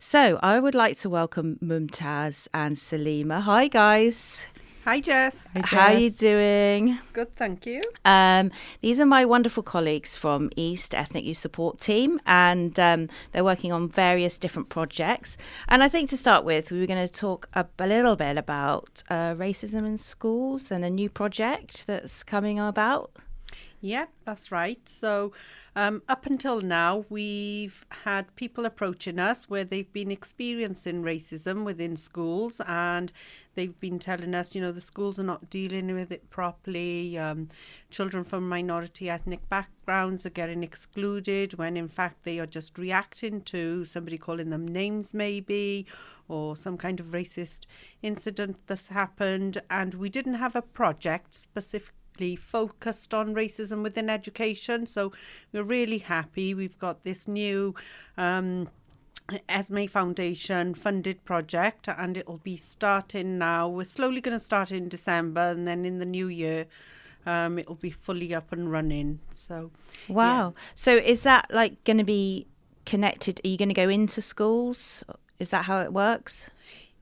So I would like to welcome Mumtaz and Selima. Hi, guys. Hi, Jess. Hi, Jess. How are you doing? Good, thank you. These are my wonderful colleagues from EYST Ethnic Youth Support Team, and they're working on various different projects. And I think to start with, we were going to talk a little bit about racism in schools and a new project that's coming about. Yeah, that's right. So up until now, we've had people approaching us where they've been experiencing racism within schools, and they've been telling us, the schools are not dealing with it properly. Children from minority ethnic backgrounds are getting excluded when in fact they are just reacting to somebody calling them names maybe, or some kind of racist incident that's happened. And we didn't have a project specifically focused on racism within education, so we're really happy. We've got this new Esme Foundation funded project, and it'll be starting now. We're slowly going to start in December, and then in the new year it'll be fully up and running. So wow. Yeah. So is that like going to be connected? Are you going to go into schools? Is that how it works?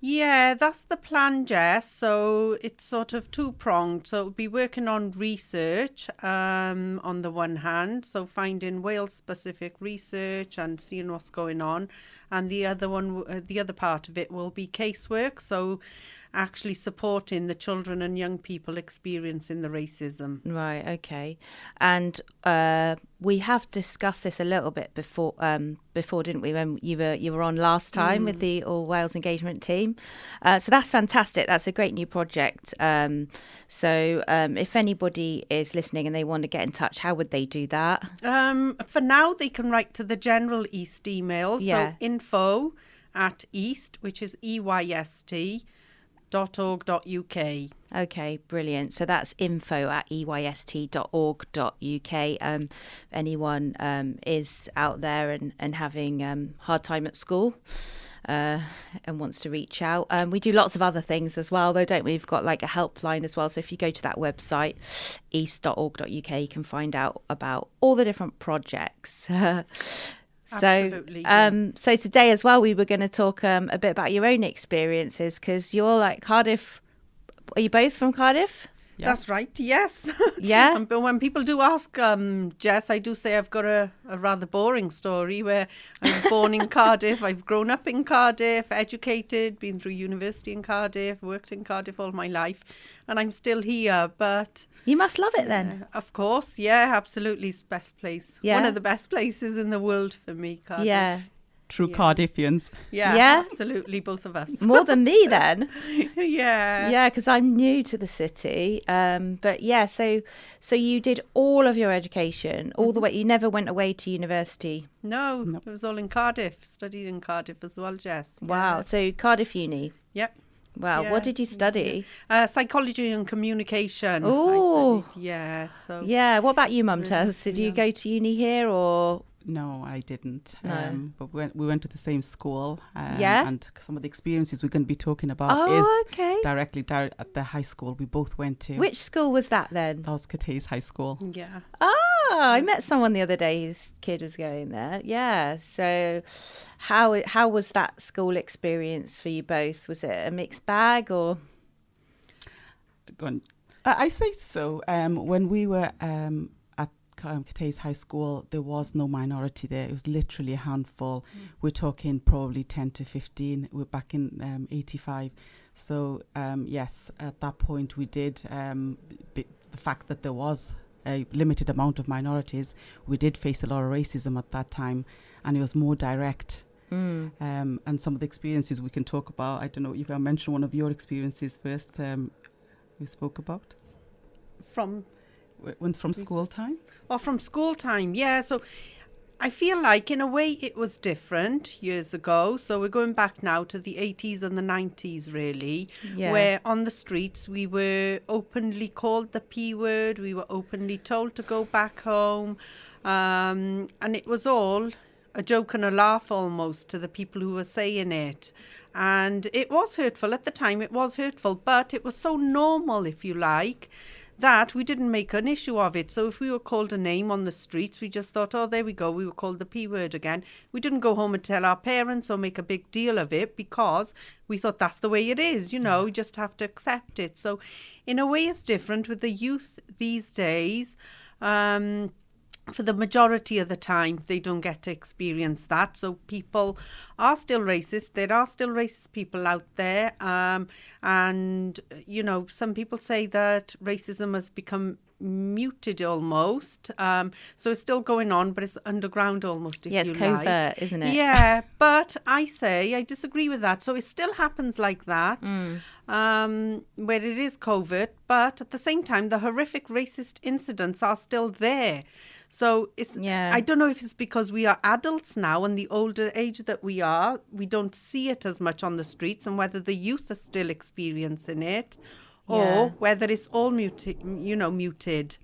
Yeah, that's the plan, Jess. So it's sort of two-pronged. So it'll be working on research on the one hand, so finding Wales-specific research and seeing what's going on. And the other part of it will be casework, so actually supporting the children and young people experiencing the racism. Right, okay. And we have discussed this a little bit before, didn't we, when you were on last time with the All Wales engagement team. So that's fantastic. That's a great new project. So if anybody is listening and they want to get in touch, how would they do that? For now, they can write to the general EYST email. Yeah. So info@EYST, which is EYST. .org.uk. Okay, brilliant. So that's info@EYST.org.uk. Anyone is out there and having hard time at school and wants to reach out. We do lots of other things as well, though, don't we? We've got like a helpline as well. So if you go to that website, eyst.org.uk, you can find out about all the different projects. Absolutely. So today as well, we were going to talk a bit about your own experiences, because you're like Cardiff. Are you both from Cardiff? Yes. That's right, yes. Yeah. But when people do ask, Jess, I do say I've got a rather boring story where I was born in Cardiff, I've grown up in Cardiff, educated, been through university in Cardiff, worked in Cardiff all my life, and I'm still here, but... You must love it then. Of course, yeah, absolutely. It's the best place. Yeah. One of the best places in the world for me, Cardiff. Yeah. True Cardiffians. Yeah, absolutely, both of us. More than me then. Yeah. Yeah, because I'm new to the city. But yeah, so you did all of your education, all the way, you never went away to university? No, it was all in Cardiff. Studied in Cardiff as well, Jess. Wow, so Cardiff Uni? Yep. Wow, yeah. What did you study? Psychology and communication. Oh, yeah. So yeah. What about you, Mumtaz? Did you go to uni here or? No, I didn't. No. But we went to the same school. Yeah. And some of the experiences we're going to be talking about is directly at the high school we both went to. Which school was that then? That was Catay's High School. Yeah. Oh, I met someone the other day whose kid was going there. Yeah. So how was that school experience for you both? Was it a mixed bag or? I say so. When we were at Catay's High School, there was no minority there. It was literally a handful. We're talking probably 10 to 15. We're back in 85. So, yes, at that point we did, the fact that there was a limited amount of minorities, we did face a lot of racism at that time, and it was more direct. And some of the experiences we can talk about. I don't know if I mention one of your experiences first. You spoke about from school time. Oh, from school time, yeah. So I feel like in a way it was different years ago. So we're going back now to the 80s and the 90s, really, where on the streets we were openly called the P word. We were openly told to go back home, and it was all a joke and a laugh almost to the people who were saying it. And it was hurtful at the time. It was hurtful, but it was so normal, if you like, that, we didn't make an issue of it. So if we were called a name on the streets, we just thought, oh, there we go, we were called the P word again. We didn't go home and tell our parents or make a big deal of it, because we thought that's the way it is, you know, you just have to accept it. So in a way it's different with the youth these days. For the majority of the time, they don't get to experience that. So people are still racist. There are still racist people out there. And, you know, some people say that racism has become muted almost. So it's still going on, but it's underground almost, if you like. It's covert, isn't it? Yeah, but I disagree with that. So it still happens like that. Where it is covert, but at the same time, the horrific racist incidents are still there. So I don't know if it's because we are adults now, and the older age that we are, we don't see it as much on the streets, and whether the youth are still experiencing it, or whether it's all muted.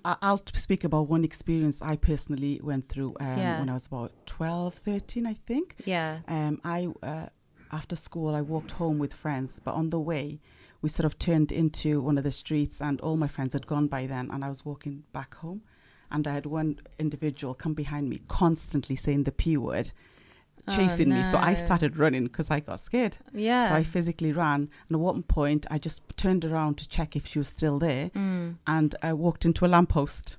I'll speak about one experience I personally went through when I was about 12, 13, I think. Yeah. After school, I walked home with friends, but on the way, we sort of turned into one of the streets, and all my friends had gone by then, and I was walking back home, and I had one individual come behind me, constantly saying the P word, chasing me. So I started running because I got scared. Yeah. So I physically ran, and at one point, I just turned around to check if she was still there, and I walked into a lamppost.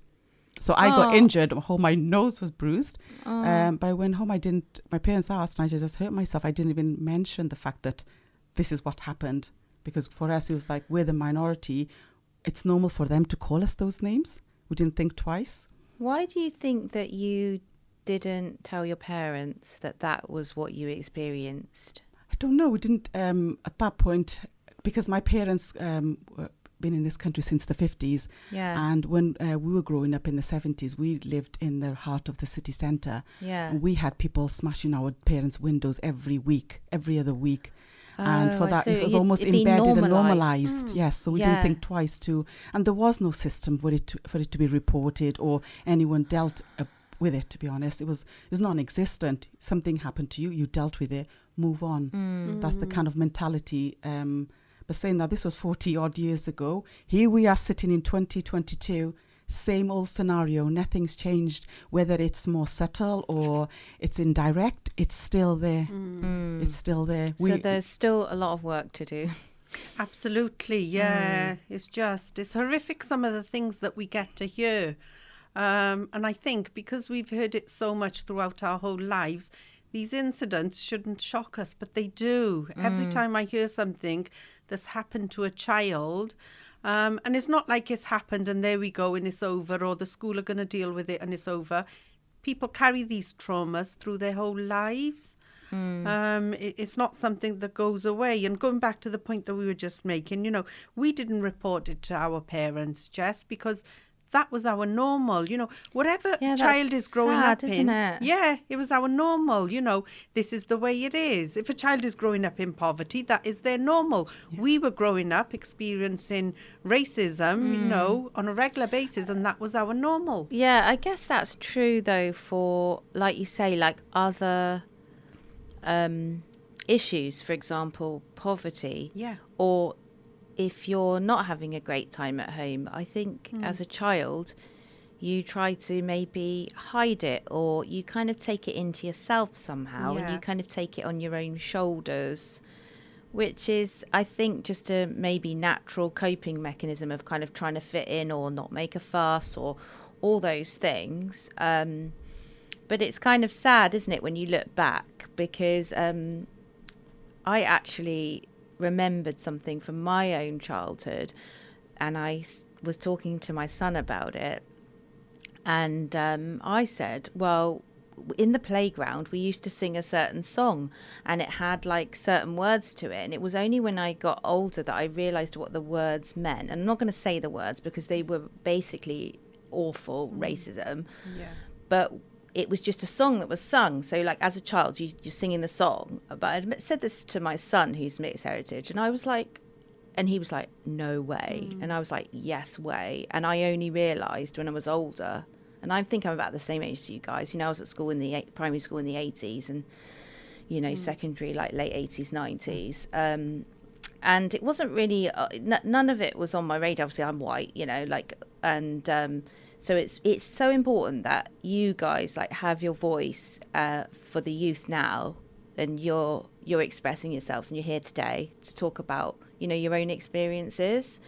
So I got injured. My nose was bruised. But I went home. My parents asked, and I just hurt myself. I didn't even mention the fact that this is what happened. Because for us, it was like, we're the minority. It's normal for them to call us those names. We didn't think twice. Why do you think that you didn't tell your parents that was what you experienced? I don't know. We didn't, at that point, because my parents been in this country since the 50s. Yeah. And when we were growing up in the 70s, we lived in the heart of the city centre. Yeah. And we had people smashing our parents' windows every other week. And for that, so it was almost embedded and normalised. Yes, so we didn't Yeah. think twice too. And there was no system for it to be reported or anyone dealt with it, to be honest. It was non-existent. Something happened to you, you dealt with it, move on. That's the kind of mentality. But saying that this was 40 odd years ago, here we are sitting in 2022, same old scenario, nothing's changed. Whether it's more subtle or it's indirect, it's still there. It's still there. So there's still a lot of work to do. Absolutely, yeah. It's horrific, some of the things that we get to hear. And I think because we've heard it so much throughout our whole lives, these incidents shouldn't shock us, but they do. Every time I hear something that's happened to a child, and it's not like it's happened and there we go and it's over, or the school are going to deal with it and it's over. People carry these traumas through their whole lives. It's not something that goes away. And going back to the point that we were just making, we didn't report it to our parents, Jess, because that was our normal, whatever child is growing up in. Yeah, it was our normal, this is the way it is. If a child is growing up in poverty, that is their normal. Yeah. We were growing up experiencing racism, on a regular basis, and that was our normal. Yeah, I guess that's true, though, for, like you say, like other issues, for example, poverty. Yeah. Or if you're not having a great time at home, I think as a child, you try to maybe hide it, or you kind of take it into yourself somehow, and you kind of take it on your own shoulders, which is, I think, just a maybe natural coping mechanism of kind of trying to fit in or not make a fuss or all those things. But it's kind of sad, isn't it, when you look back, because I actually remembered something from my own childhood, and I was talking to my son about it, and I said, well, in the playground we used to sing a certain song, and it had like certain words to it, and it was only when I got older that I realised what the words meant. And I'm not going to say the words because they were basically awful racism, but it was just a song that was sung. So like as a child, you're singing the song. But I said this to my son who's mixed heritage, and I was like, and he was like, no way. And I was like, yes way. And I only realised when I was older, and I think I'm about the same age as you guys. I was at school primary school in the 80s, and, secondary like late 80s, 90s. and it wasn't really none of it was on my radar. Obviously I'm white, so it's so important that you guys like have your voice for the youth now, and you're expressing yourselves, and you're here today to talk about your own experiences,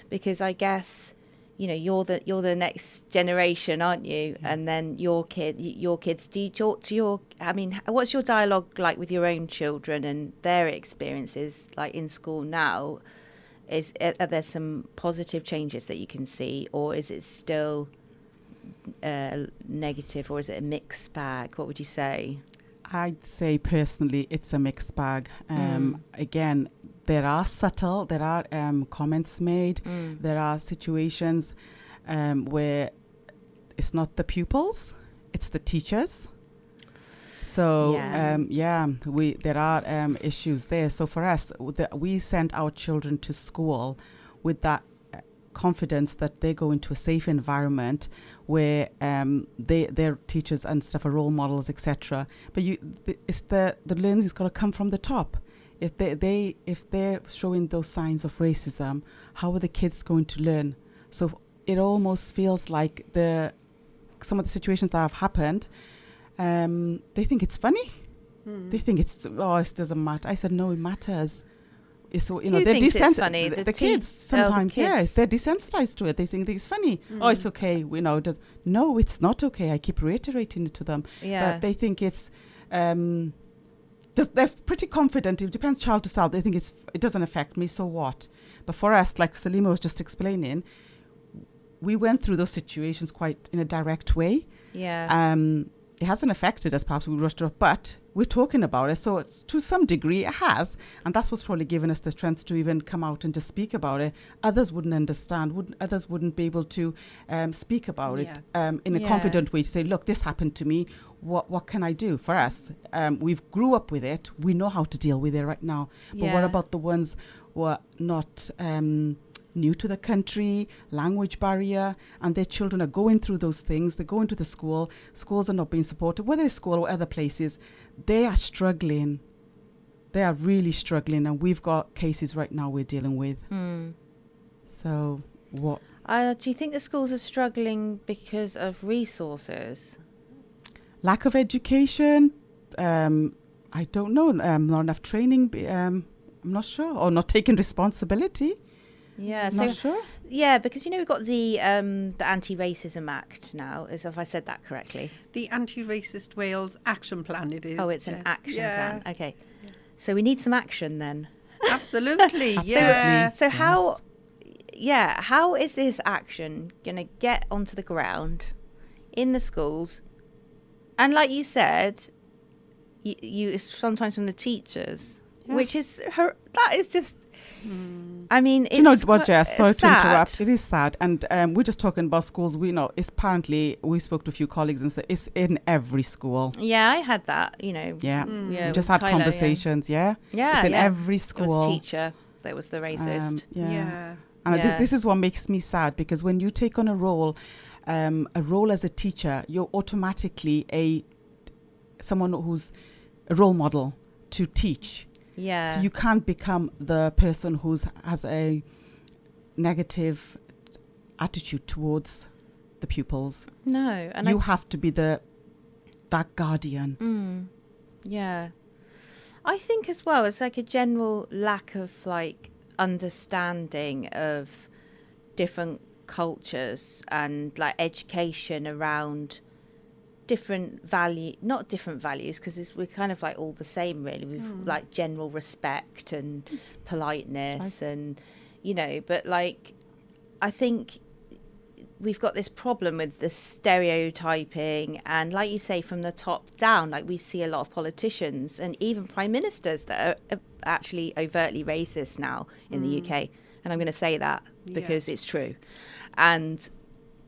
because I guess you're the next generation, aren't you? And then your kids, do you talk to what's your dialogue like with your own children and their experiences like in school now? Are there some positive changes that you can see, or is it still negative, or is it a mixed bag? What would you say? I'd say personally it's a mixed bag. Again, there are comments made. There are situations where it's not the pupils, it's the teachers. So there are issues there. So for us, we send our children to school with that confidence that they go into a safe environment where their teachers and stuff are role models, etc. But it's the learning has got to come from the top. If they're showing those signs of racism, how are the kids going to learn? So it almost feels like some of the situations that have happened, they think it's funny. They think it doesn't matter. I said no, it matters. So they're it's funny? The kids sometimes, the kids. they're desensitized to it. They think it's funny. Oh, it's okay. No, it's not okay. I keep reiterating it to them. Yeah. But they think it's they're pretty confident. It depends child to child. They think it doesn't affect me, so what? But for us, like Selima was just explaining, we went through those situations quite in a direct way. Yeah. It hasn't affected us, perhaps we rushed it up, but we're talking about it. So it's, to some degree, it has. And that's what's probably given us the strength to even come out and to speak about it. Others wouldn't understand. Others wouldn't be able to speak about it in a confident way to say, look, this happened to me. What can I do? For us, we've grew up with it. We know how to deal with it right now. But what about the ones who are not new to the country, language barrier, and their children are going through those things? They go into the schools are not being supported, whether it's school or other places. They are struggling. They are really struggling, and we've got cases right now we're dealing with. So what? Do you think the schools are struggling because of resources? Lack of education. I don't know. Not enough training. I'm not sure. Or not taking responsibility. Yeah, not sure. Yeah, because we've got the Anti-Racism Act now, as if I said that correctly. The Anti-Racist Wales Action Plan it is. Oh, it's an action plan. Okay. Yeah. So we need some action then. Absolutely. Yeah. So how is this action going to get onto the ground in the schools? And like you said, you sometimes from the teachers, which is that is just. I mean, it's, you know what, Jess? Sorry to sad. interrupt. It is sad, and we're just talking about schools. We know it's apparently. We spoke to a few colleagues and said it's in every school. Yeah, I had that. Yeah, we just with had conversations. Yeah, it's in every school. It was a teacher that was the racist. And this is what makes me sad, because when you take on a role as a teacher, you're automatically someone who's a role model to teach. Yeah. So you can't become the person who has a negative attitude towards the pupils. No. And you have to be that guardian. Yeah. I think as well, it's like a general lack of like understanding of different cultures and like education around not different values, because we're kind of like all the same really. We've like general respect and politeness and but like I think we've got this problem with the stereotyping, and like you say, from the top down, like we see a lot of politicians and even prime ministers that are actually overtly racist now in the UK, and I'm going to say that because it's true. And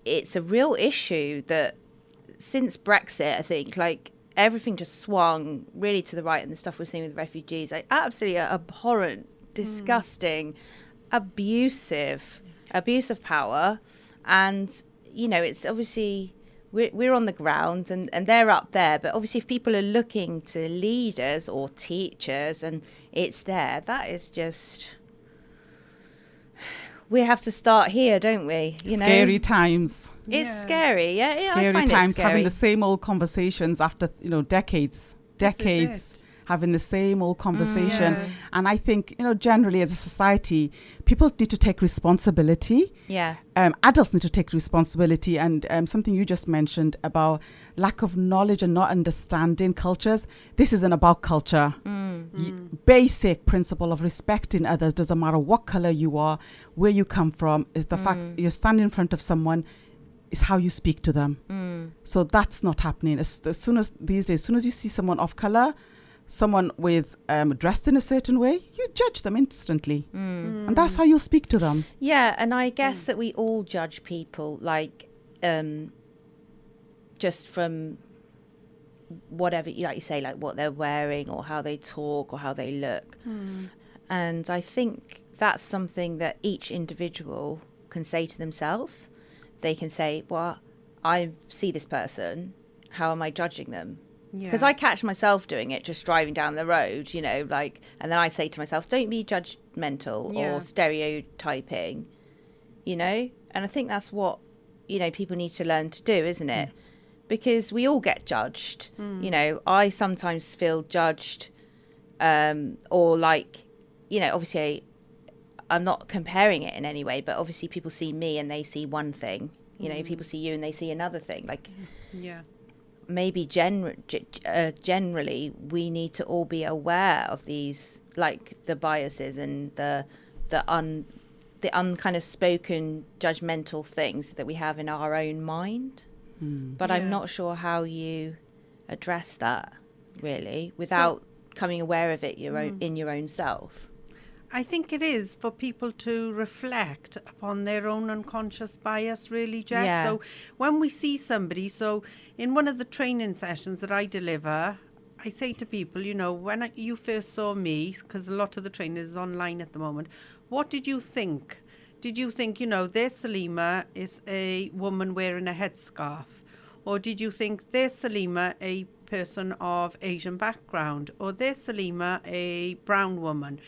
it's a real issue that since Brexit, I think, like everything just swung really to the right, and the stuff we're seeing with refugees, like absolutely abhorrent, disgusting, abusive power. And, it's obviously we're on the ground and they're up there. But obviously if people are looking to leaders or teachers and it's there, that is just we have to start here, don't we? Scary times. It's scary, yeah. Scary I find times, it scary. having the same old conversations after decades, having the same old conversation. And I think, generally as a society, people need to take responsibility. Yeah. Adults need to take responsibility. And something you just mentioned about lack of knowledge and not understanding cultures. This isn't about culture. Basic principle of respecting others, doesn't matter what color you are, where you come from, is the fact you're standing in front of someone, is how you speak to them. So that's not happening. As soon as you see someone of color, someone with dressed in a certain way, you judge them instantly. And that's how you speak to them. Yeah, and I guess that we all judge people just from whatever, like you say, like what they're wearing or how they talk or how they look. And I think that's something that each individual can say to themselves. They can say, well, I see this person, how am I judging them? Because I catch myself doing it, just driving down the road, and then I say to myself, don't be judgmental or stereotyping, and I think that's what, people need to learn to do, isn't it? Because we all get judged. I sometimes feel judged, or obviously I'm not comparing it in any way, but obviously people see me and they see one thing, people see you and they see another thing. Maybe generally we need to all be aware of these, like the biases and the kind of spoken judgmental things that we have in our own mind. But I'm not sure how you address that really without becoming aware of it in your own self. I think it is for people to reflect upon their own unconscious bias, really, Jess. Yeah. So when we see somebody, in one of the training sessions that I deliver, I say to people, when you first saw me, because a lot of the training is online at the moment, what did you think? Did you think, there's Selima is a woman wearing a headscarf? Or did you think there's Selima, a person of Asian background? Or there's Selima, a brown woman?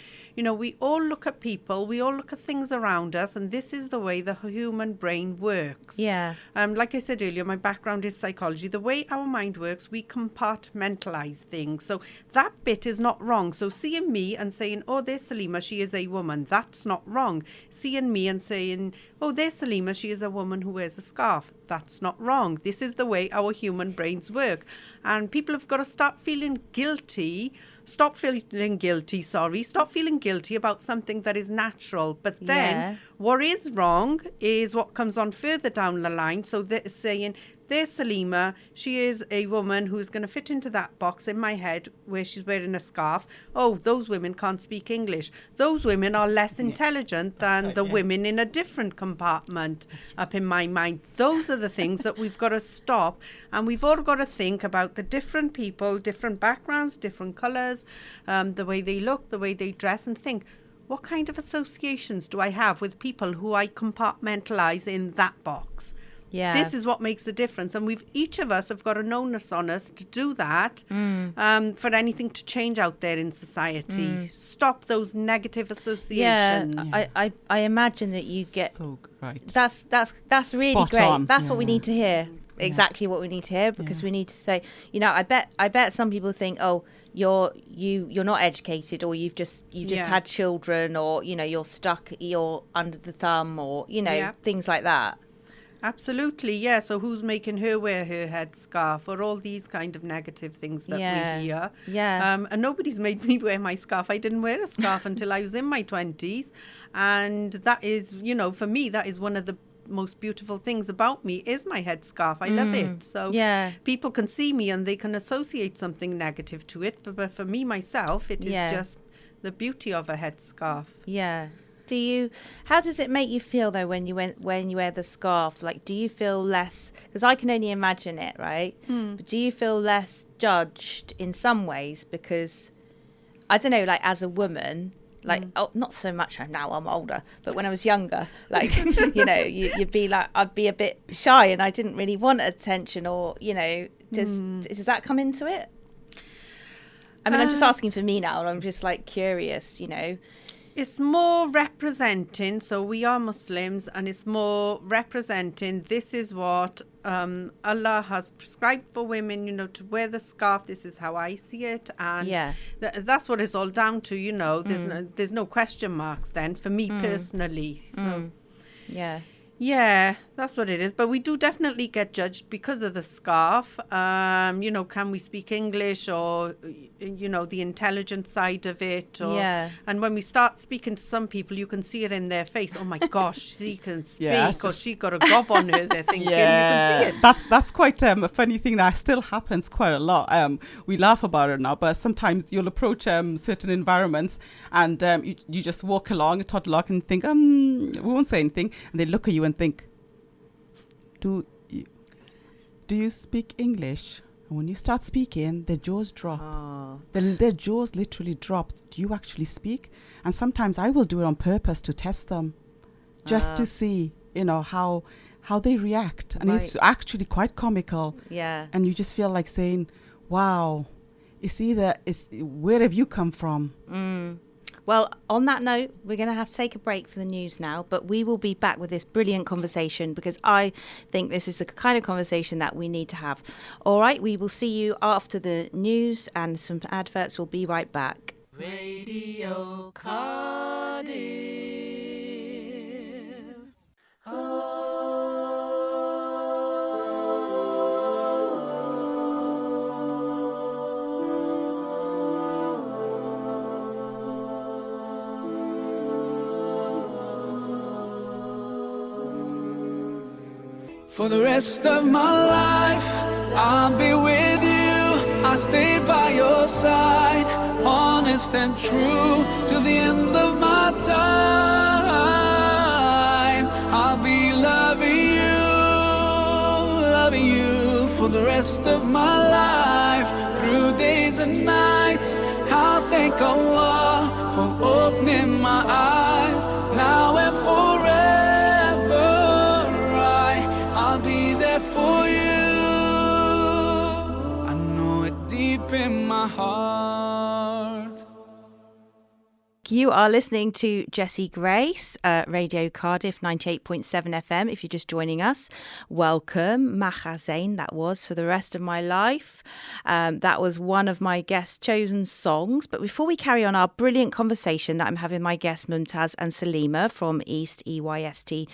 We all look at people, we all look at things around us, and this is the way the human brain works. Yeah. Like I said earlier, my background is psychology. The way our mind works, we compartmentalize things. So that bit is not wrong. So seeing me and saying, oh, there's Selima, she is a woman, that's not wrong. Seeing me and saying, oh, there's Selima, she is a woman who wears a scarf, that's not wrong. This is the way our human brains work. And people have got to stop feeling guilty about something that is natural. But then what is wrong is what comes on further down the line. So they're saying, there's Selima, she is a woman who's going to fit into that box in my head where she's wearing a scarf. Oh, those women can't speak English. Those women are less intelligent than the women in a different compartment up in my mind. Those are the things that we've got to stop. And we've all got to think about the different people, different backgrounds, different colours, the way they look, the way they dress, and think, what kind of associations do I have with people who I compartmentalise in that box? Yeah. This is what makes a difference. And each of us have got an onus on us to do that for anything to change out there in society. Stop those negative associations. Yeah, I imagine that you get... So right. That's really Spot great. on. That's what we need to hear. Exactly what we need to hear, because we need to say, I bet some people think, oh, you're not educated, or you've just had children, or you're stuck, you're under the thumb, or things like that. Absolutely, yeah. So who's making her wear her headscarf, or all these kind of negative things that we hear? Yeah. And nobody's made me wear my scarf. I didn't wear a scarf until I was in my 20s. And that is, for me, that is one of the most beautiful things about me is my headscarf. I love it. So people can see me and they can associate something negative to it. But for me, myself, it is just the beauty of a headscarf. Yeah. How does it make you feel though when you wear the scarf? Like, do you feel less, because I can only imagine it, right? But do you feel less judged in some ways? Because I don't know, like as a woman, like not so much now, I'm older, but when I was younger, like you'd be like, I'd be a bit shy and I didn't really want attention, or does that come into it? I mean, I'm just asking for me now, and I'm just like curious, It's more representing, so we are Muslims, and it's more representing this is what Allah has prescribed for women, to wear the scarf. This is how I see it, and that's what it's all down to, there's no question marks then for me personally. So yeah, that's what it is. But we do definitely get judged because of the scarf. Can we speak English, or, the intelligent side of it? And when we start speaking to some people, you can see it in their face. Oh my gosh, she can speak, or she got a gob on her. They're thinking, you can see it. That's quite a funny thing that still happens quite a lot. We laugh about it now, but sometimes you'll approach certain environments and you just walk along, toddle along, and think, we won't say anything. And they look at you and think, do you speak English? And when you start speaking, their jaws drop. Their jaws literally drop. Do you actually speak? And sometimes I will do it on purpose to test them, just to see, how they react. And it's actually quite comical. Yeah. And you just feel like saying, wow, where have you come from? Well, on that note, we're going to have to take a break for the news now, but we will be back with this brilliant conversation because I think this is the kind of conversation that we need to have. All right, we will see you after the news and some adverts. We'll be right back. Radio Cardiff. Oh. For the rest of my life, I'll be with you. I'll stay by your side, honest and true, till the end of my time. I'll be loving you for the rest of my life, through days and nights. I'll thank Allah for opening my eyes, now and forever. I'll be there for you. I know it deep in my heart. You are listening to Jessie Grace, Radio Cardiff 98.7 FM. If you're just joining us, welcome. Machazain, that was For the Rest of My Life. That was one of my guests' chosen songs. But before we carry on our brilliant conversation that I'm having with my guests Mumtaz and Selima from EYST.org.uk,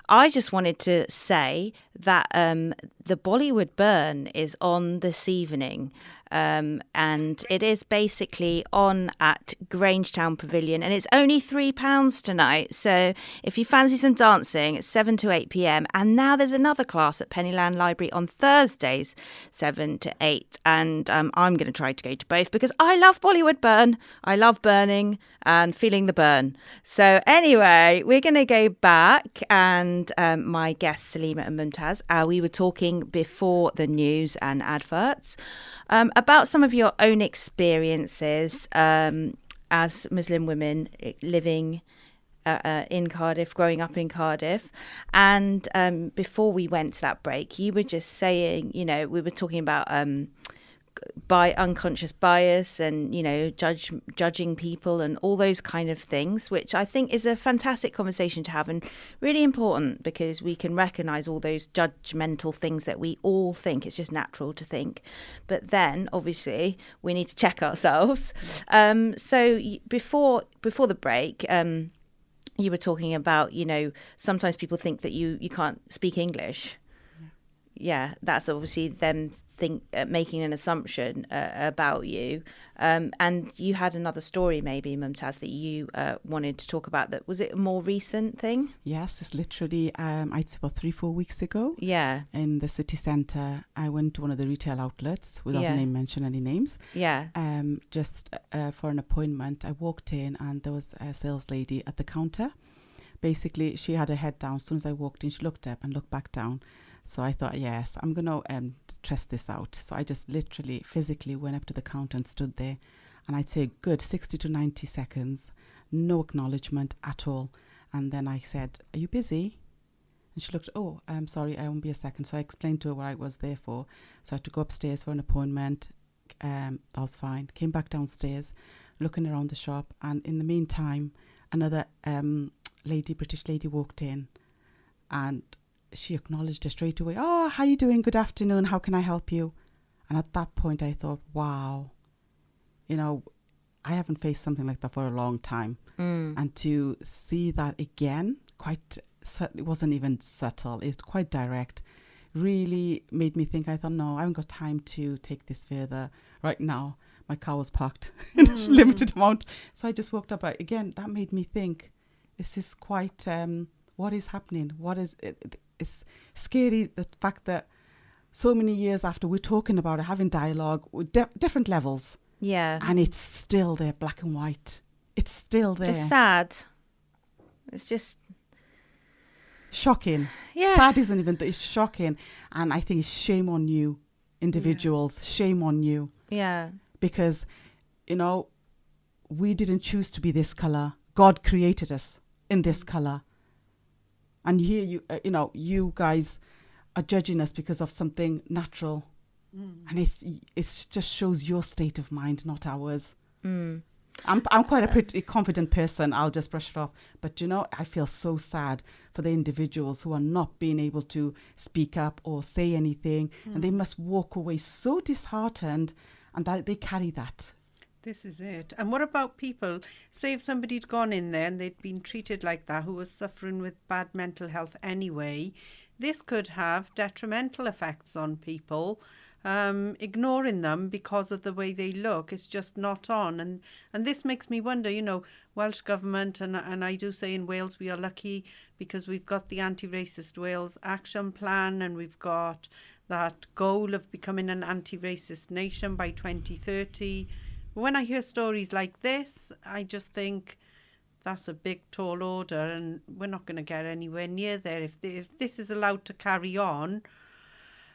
I just wanted to say that the Bollywood Burn is on this evening. And it is basically on at Grangetown Pavilion, and it's only £3 tonight. So if you fancy some dancing, it's 7 to 8 p.m. And now there's another class at Pennyland Library on Thursdays, 7 to 8. And I'm going to try to go to both because I love Bollywood Burn. I love burning and feeling the burn. So anyway, we're going to go back, and my guests Selima and Mumtaz, we were talking before the news and adverts about some of your own experiences as Muslim women living in Cardiff, growing up in Cardiff. And before we went to that break, you were just saying, we were talking about by unconscious bias and, judging people and all those kind of things, which I think is a fantastic conversation to have and really important because we can recognise all those judgmental things that we all think. It's just natural to think. But then, obviously, we need to check ourselves. So before the break, you were talking about, sometimes people think that you can't speak English. Yeah, that's obviously them making an assumption about you. And you had another story maybe, Mumtaz, that you wanted to talk about. That was it a more recent thing? Yes, it's literally, I'd say about 3-4 weeks ago. Yeah. In the city centre, I went to one of the retail outlets without mention any names. Yeah. Just for an appointment. I walked in and there was a sales lady at the counter. Basically, she had her head down. As soon as I walked in, she looked up and looked back down. So I thought, yes, I'm going to test this out. So I just literally physically went up to the counter and stood there. And I'd say good 60 to 90 seconds, no acknowledgement at all. And then I said, are you busy? And she looked, I'm sorry, I won't be a second. So I explained to her what I was there for. So I had to go upstairs for an appointment. That was fine. Came back downstairs, looking around the shop, and in the meantime, another British lady walked in, and she acknowledged her straight away. "Oh, how you doing? Good afternoon. How can I help you?" And at that point, I thought, wow, I haven't faced something like that for a long time. And to see that again, it wasn't even subtle, it was quite direct, really made me think. I thought, no, I haven't got time to take this further right now. My car was parked in a limited amount. So I just walked up. Again, that made me think, this is quite, what is happening? It's scary, the fact that so many years after we're talking about it, having dialogue with different levels. Yeah. And it's still there, black and white. It's still there. It's sad. It's just shocking. Yeah. Sad isn't even, it's shocking. And I think shame on you, individuals. Yeah. Shame on you. Yeah. Because, we didn't choose to be this colour. God created us in this colour. And here you guys are judging us because of something natural. And it just shows your state of mind, not ours. I'm quite a pretty confident person. I'll just brush it off. But, I feel so sad for the individuals who are not being able to speak up or say anything. And they must walk away so disheartened, and that they carry that. This is it. And what about people, say if somebody'd gone in there and they'd been treated like that, who was suffering with bad mental health anyway, this could have detrimental effects on people. Ignoring them because of the way they look is just not on. And this makes me wonder, Welsh Government, and I do say in Wales we are lucky because we've got the Anti-Racist Wales Action Plan, and we've got that goal of becoming an anti-racist nation by 2030. When I hear stories like this, I just think that's a big, tall order, and we're not going to get anywhere near there. If this is allowed to carry on,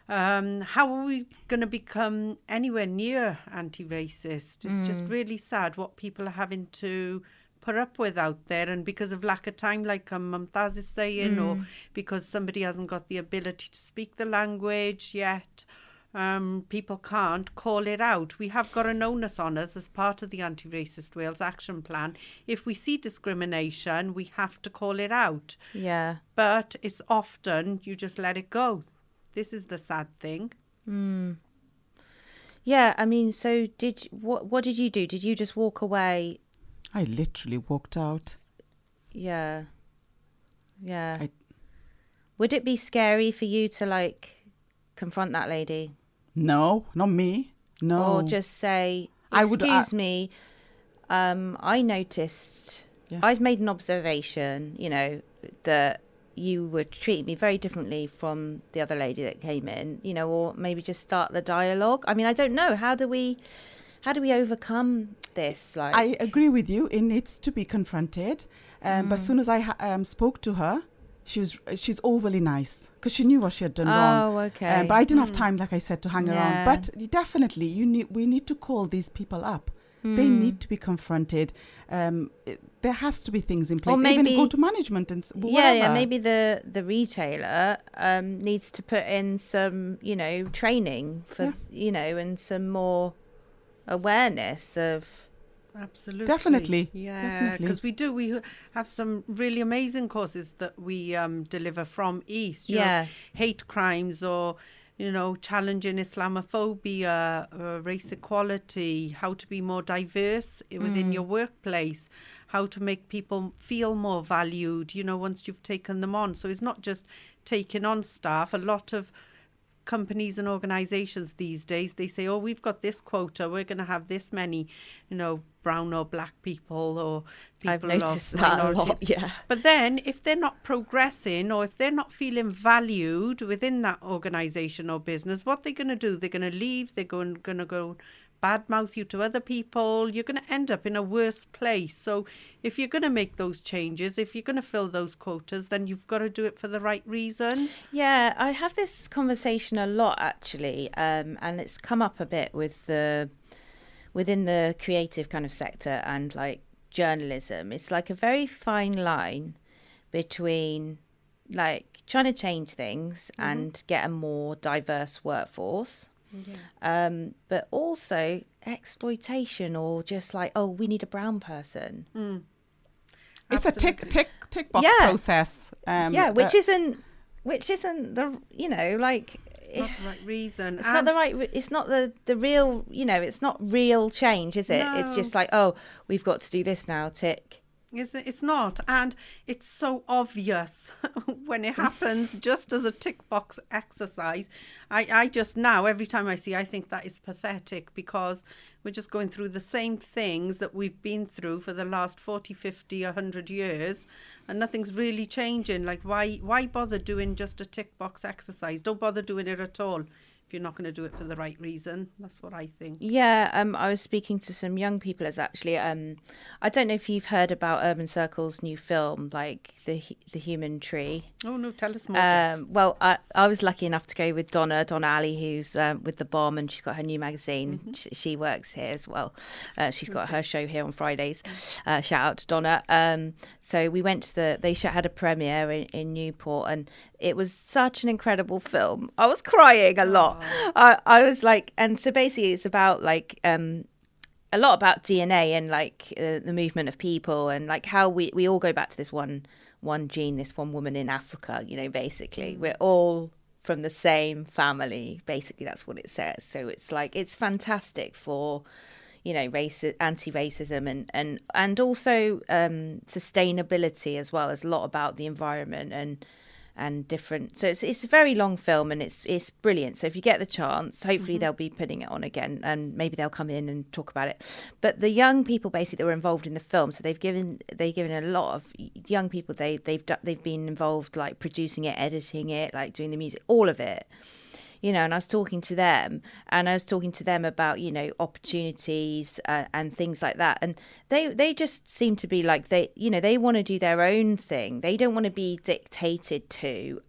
how are we going to become anywhere near anti-racist? It's just really sad what people are having to put up with out there, and because of lack of time, like Mumtaz is saying, or because somebody hasn't got the ability to speak the language yet, people can't call it out. We have got an onus on us as part of the Anti-Racist Wales Action Plan. If we see discrimination, we have to call it out. Yeah. But it's often you just let it go. This is the sad thing. Yeah, I mean, so what did you do? Did you just walk away? I literally walked out. Yeah. Yeah. Would it be scary for you to confront that lady? No, not me. No. Or just say, excuse me, I noticed, I've made an observation, that you were treating me very differently from the other lady that came in, or maybe just start the dialogue. I mean, I don't know. How do we overcome this? I agree with you. It needs to be confronted. But as soon as I spoke to her, she's overly nice because she knew what she had done wrong. Oh, okay. But I didn't have time, like I said, to hang around. But definitely, we need to call these people up. They need to be confronted. There has to be things in place. Or maybe even go to management and whatever. Yeah. Maybe the retailer needs to put in some, training for, and some more awareness of. Absolutely. Definitely. Yeah, because we have some really amazing courses that we deliver from EYST. You know, hate crimes or, challenging Islamophobia, race equality, how to be more diverse within your workplace, how to make people feel more valued, once you've taken them on. So it's not just taking on staff. A lot of companies and organizations these days, they say, oh, we've got this quota, we're going to have this many, brown or black people or people I've noticed of that minority. a lot, yeah. But then if they're not progressing or if they're not feeling valued within that organization or business, what they're going to do, they're going to leave, they're going to go badmouth you to other people. You're going to end up in a worse place. So if you're going to make those changes, if you're going to fill those quotas, then you've got to do it for the right reasons. Yeah, I have this conversation a lot actually, and it's come up a bit within the creative kind of sector and journalism. It's a very fine line between trying to change things and get a more diverse workforce. but also exploitation, or just like, oh, we need a brown person. It's a tick box process. Which isn't the, you know, like, it's not the right reason. It's not the right. It's not the real. You know, it's not real change, is it? No. It's just like, oh, we've got to do this now. Tick. It's not, and it's so obvious when it happens, just as a tick box exercise. I just now, every time I see, I think that is pathetic, because we're just going through the same things that we've been through for the last 40, 50, 100 years, and nothing's really changing. Like, why bother doing just a tick box exercise? Don't bother doing it at all if you're not going to do it for the right reason. That's what I think. Yeah, I was speaking to some young people as actually, I don't know if you've heard about Urban Circle's new film, like the Human Tree. Oh no, tell us more. Well, I was lucky enough to go with Donna Ali, who's with The Bomb, and she's got her new magazine. She works here as well. She's got her show here on Fridays. Shout out to Donna. So we went to they had a premiere in Newport, and it was such an incredible film. I was crying a lot. I was like, and so basically it's about like a lot about DNA and like the movement of people, and like how we all go back to this one gene, this one woman in Africa, you know, basically we're all from the same family, basically. That's what it says. So it's like, it's fantastic for, you know, anti-racism and also sustainability as well. As a lot about the environment and different. So it's a very long film, and it's brilliant. So if you get the chance, hopefully they'll be putting it on again, and maybe they'll come in and talk about it. But the young people basically that were involved in the film, so they've given a lot of young people, they've been involved, like producing it, editing it, like doing the music, all of it. You know, and I was talking to them about, you know, opportunities and things like that. And they just seem to be like, they want to do their own thing. They don't want to be dictated to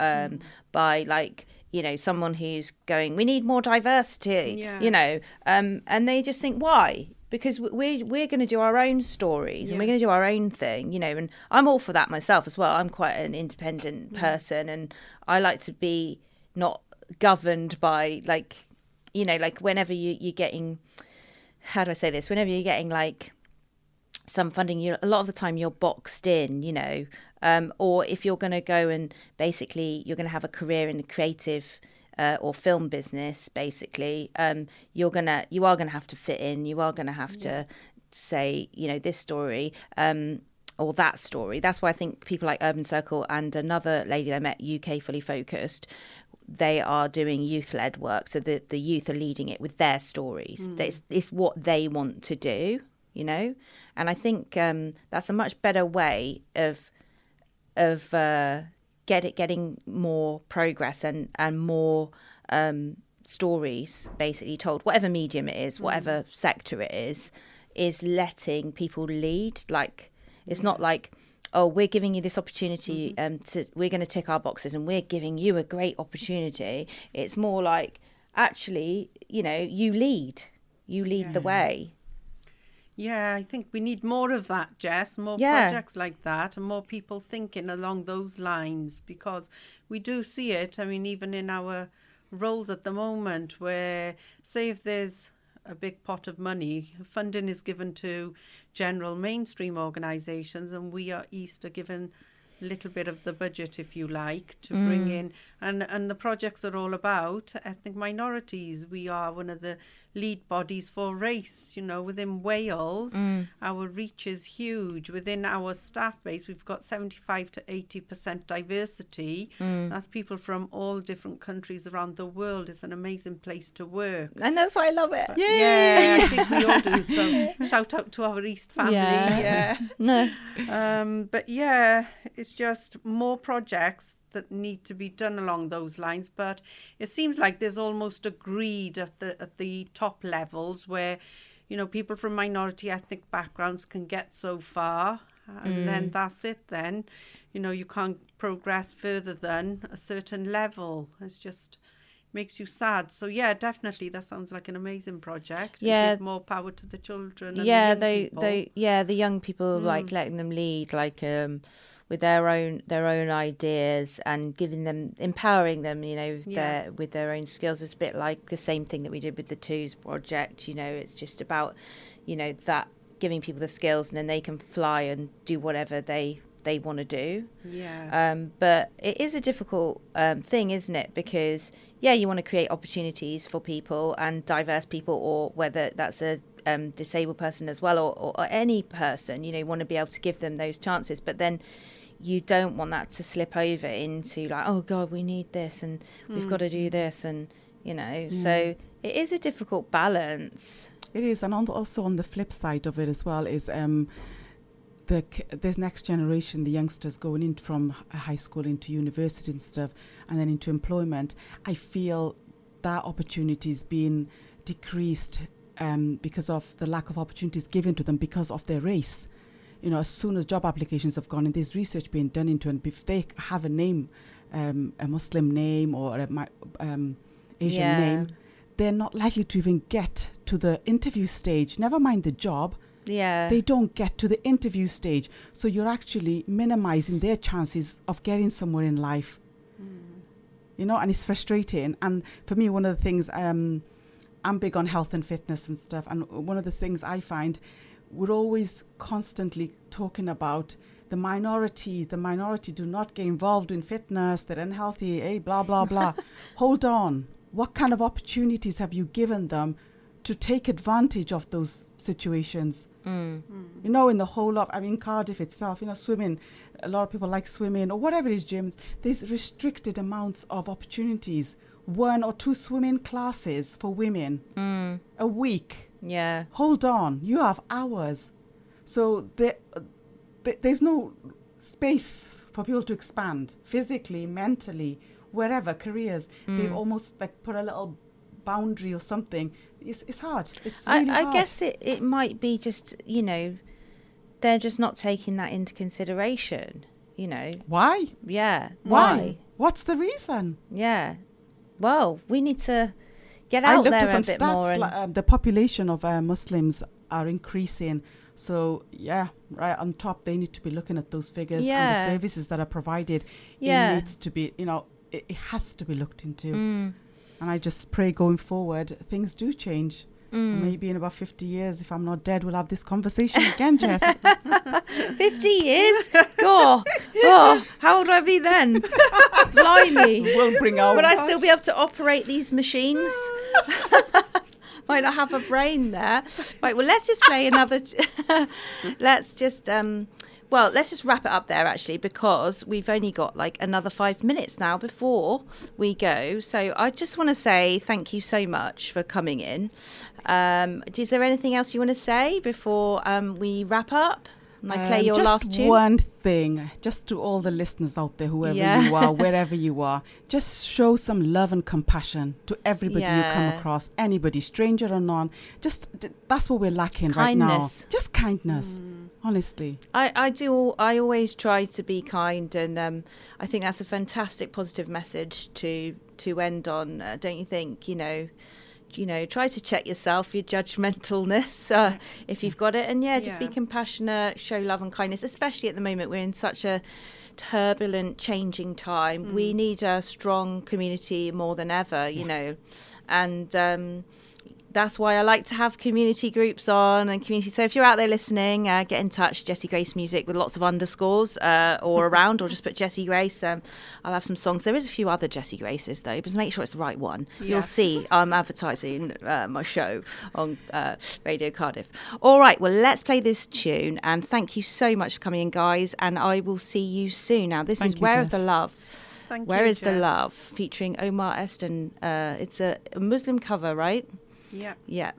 by, like, you know, someone who's going, we need more diversity, you know, and they just think, why? Because we're going to do our own stories and we're going to do our own thing, you know, and I'm all for that myself as well. I'm quite an independent person, and I like to be not governed by, like, you know, like whenever you're getting, how do I say this, whenever you're getting like some funding, a lot of the time you're boxed in, you know, or if you're going to go and basically you're going to have a career in the creative or film business, basically, you are going to have to fit in, you are going to have to say, you know, this story or that story. That's why I think people like Urban Circle and another lady I met, UK Fully Focused, they are doing youth-led work. So the youth are leading it with their stories. It's what they want to do, you know? And I think that's a much better way of getting more progress and more stories basically told, whatever medium it is, whatever sector it is letting people lead. Like, it's not like, oh, we're giving you this opportunity, we're going to tick our boxes and we're giving you a great opportunity. It's more like, actually, you know, you lead the way. Yeah, I think we need more of that, Jess, more projects like that, and more people thinking along those lines, because we do see it. I mean, even in our roles at the moment, where, say, if there's a big pot of money, funding is given to general mainstream organisations, and we at EYST are given a little bit of the budget, if you like, to bring in, and the projects are all about ethnic minorities. We are one of the lead bodies for race, you know, within Wales. Our reach is huge. Within our staff base, we've got 75 to 80% diversity. That's people from all different countries around the world. It's an amazing place to work. And that's why I love it. Yeah, I think we all do. So shout out to our EYST family. But yeah, it's just more projects that need to be done along those lines. But it seems like there's almost agreed at the top levels where, you know, people from minority ethnic backgrounds can get so far, and then that's it. Then, you know, you can't progress further than a certain level. It's just makes you sad. So yeah, definitely that sounds like an amazing project. Yeah, give more power to the children. And yeah, the young people. the young people, like letting them lead, like with their own ideas and empowering them, with their own skills. It's a bit like the same thing that we did with the Twos project. It's just about, that giving people the skills, and then they can fly and do whatever they want to do. But it is a difficult thing, isn't it? Because you want to create opportunities for people and diverse people, or whether that's a disabled person as well, or any person, you want to be able to give them those chances. But then you don't want that to slip over into like, oh God, we need this and we've got to do this, and so it is a difficult balance. It is. And also on the flip side of it as well is this next generation, the youngsters going in from high school into university and stuff, and then into employment. I feel that opportunities being decreased because of the lack of opportunities given to them because of their race. As soon as job applications have gone, and there's research being done into it, if they have a name, a Muslim name or a Asian name, they're not likely to even get to the interview stage, never mind the job. They don't get to the interview stage. So you're actually minimizing their chances of getting somewhere in life. And it's frustrating. And for me, one of the things, I'm big on health and fitness and stuff. And one of the things I find, we're always constantly talking about the minority do not get involved in fitness, they're unhealthy, blah, blah, blah. Hold on. What kind of opportunities have you given them to take advantage of those situations? In the whole of, Cardiff itself, swimming, a lot of people like swimming or whatever it is, gyms. There's restricted amounts of opportunities. 1 or 2 swimming classes for women a week. Hold on, you have hours. So there's no space for people to expand physically, mentally, wherever, careers. They've almost like put a little boundary or something. It's hard. It's really hard. I guess it might be just, they're just not taking that into consideration, Why? Yeah. Why? What's the reason? Yeah. Well, we need to get out there a bit more. The population of Muslims are increasing. So, right on top, they need to be looking at those figures and the services that are provided. It needs to be, it has to be looked into. And I just pray going forward, things do change. Maybe in about 50 years, if I'm not dead, we'll have this conversation again, Jess. 50 years? Oh, how old will I be then? Blimey. We'll bring out. Would I still be able to operate these machines? Might not have a brain there. Right, well, let's just play another... let's just wrap it up there, actually, because we've only got like another 5 minutes now before we go. So I just want to say thank you so much for coming in. Is there anything else you want to say before we wrap up? And I play your last tune? Just one thing, just to all the listeners out there, whoever you are, wherever you are, just show some love and compassion to everybody you come across, anybody, stranger or non. Just that's what we're lacking right now. Just kindness. Honestly, I always try to be kind, and I think that's a fantastic positive message to end on. Don't you think? Try to check yourself, your judgmentalness, if you've got it, and just be compassionate, show love and kindness. Especially at the moment, we're in such a turbulent, changing time. We need a strong community more than ever, and. That's why I like to have community groups on and community. So if you're out there listening, get in touch, Jessie Grace Music with lots of underscores or around, or just put Jessie Grace. I'll have some songs. There is a few other Jessie Graces though, but make sure it's the right one. You'll see I'm advertising my show on Radio Cardiff. All right, well, let's play this tune. And thank you so much for coming in, guys. And I will see you soon. Now, this is Where is the Love? Where is the Love? Featuring Omar Eston. It's a Muslim cover, right? Yeah.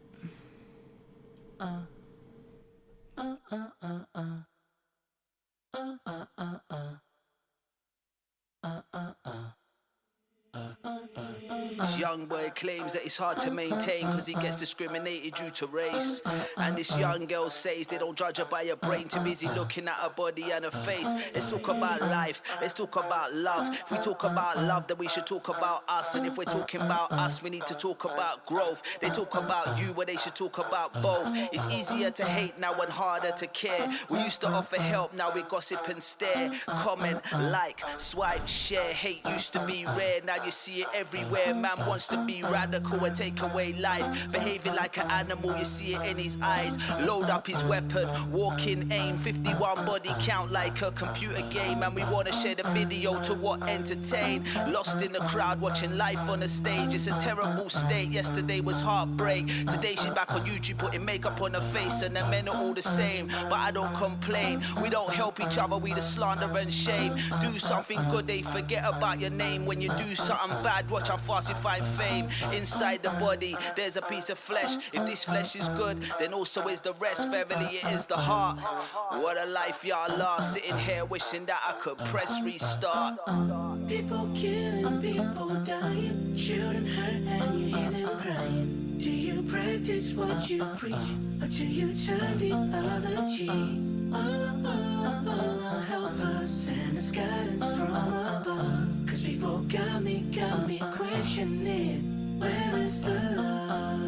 young boy claims that it's hard to maintain because he gets discriminated due to race. And this young girl says they don't judge her by her brain, too busy looking at her body and her face. Let's talk about life, let's talk about love. If we talk about love, then we should talk about us. And if we're talking about us, we need to talk about growth. They talk about you, but they should talk about both. It's easier to hate now and harder to care. We used to offer help, now we gossip and stare. Comment, like, swipe, share. Hate used to be rare, now you see it everywhere. Man wants to be radical and take away life. Behaving like an animal, you see it in his eyes. Load up his weapon, walk in, aim. 51 body count like a computer game. And we want to share the video to what entertain. Lost in the crowd watching life on the stage. It's a terrible state, yesterday was heartbreak. Today she's back on YouTube putting makeup on her face. And the men are all the same, but I don't complain. We don't help each other, we the slander and shame. Do something good, they forget about your name. When you do something bad, watch how fast you find fame. Inside the body, there's a piece of flesh. If this flesh is good, then also is the rest. Family, it is the heart. What a life y'all lost, sitting here wishing that I could press restart. People killing, people dying, children hurt and you hear them crying. Do you practice what you preach, or do you turn the other cheek? Allah, help us, send us guidance from above. Cause people got me questioning, where is the love?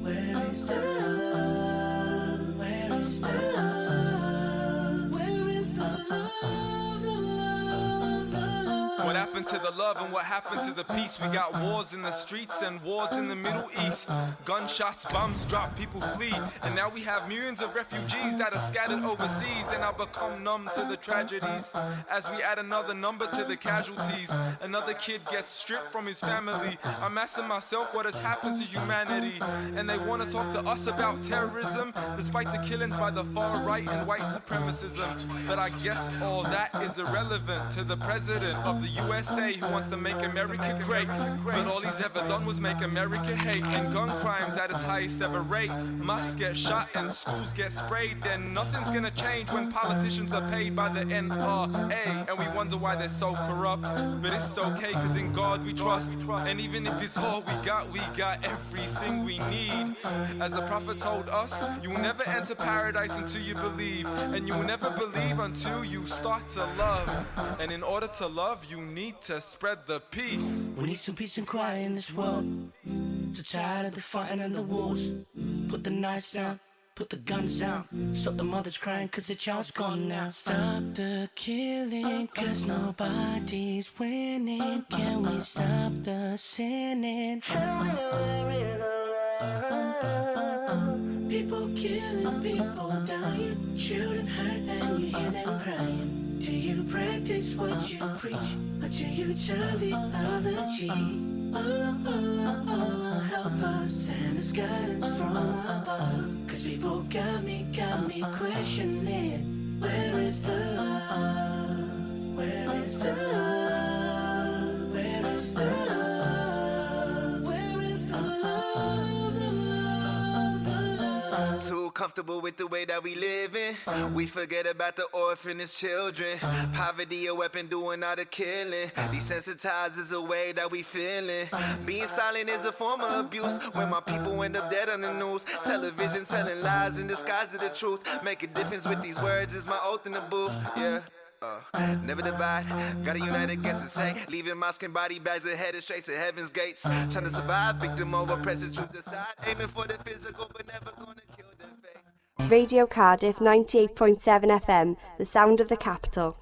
Where is the love? Where is the love? Where is the love? The love, the love. What happened to the love and what happened to the peace? We got wars in the streets and wars in the Middle East. Gunshots, bombs drop, people flee. And now we have millions of refugees that are scattered overseas. And I've become numb to the tragedies. As we add another number to the casualties, another kid gets stripped from his family. I'm asking myself what has happened to humanity. And they want to talk to us about terrorism, despite the killings by the far right and white supremacism. But I guess all that is irrelevant to the president of the USA who wants to make America great. But all he's ever done was make America hate. And gun crimes at its highest ever rate. Mosques get shot and schools get sprayed. Then nothing's gonna change when politicians are paid by the NRA. And we wonder why they're so corrupt. But it's okay, cause in God we trust. And even if it's all we got everything we need. As the prophet told us, you will never enter paradise until you believe. And you will never believe until you start to love. And in order to love, you need to spread the peace. We need some peace and quiet in this world. So tired of the fighting and the wars. Put the knives down, put the guns down. Stop the mothers crying cause their child's gone now. Stop the killing cause nobody's winning. Can we stop the sinning? People killing, people dying, children hurt and you hear them crying. Do you practice what you preach, or do you turn the other cheek? Allah, help us, send us guidance from above. Cause people got me questioning, where is the love? Where is the love? Where is the love? Where is the love? The love, the love. Too comfortable with the way that we living. We forget about the orphanage children. Poverty a weapon doing all the killing. Desensitized is a way that we feeling. Being silent is a form of abuse. When my people end up dead on the news. Television telling lies in disguise of the truth. Make a difference with these words is my oath in the booth. Yeah. Never divide, gotta unite against this hate. Leaving mosque and body bags and headed straight to heaven's gates. Trying to survive, victim of oppressive truth aside. Aiming for the physical but never gonna kill the faith. Radio Cardiff 98.7 FM, the sound of the capital.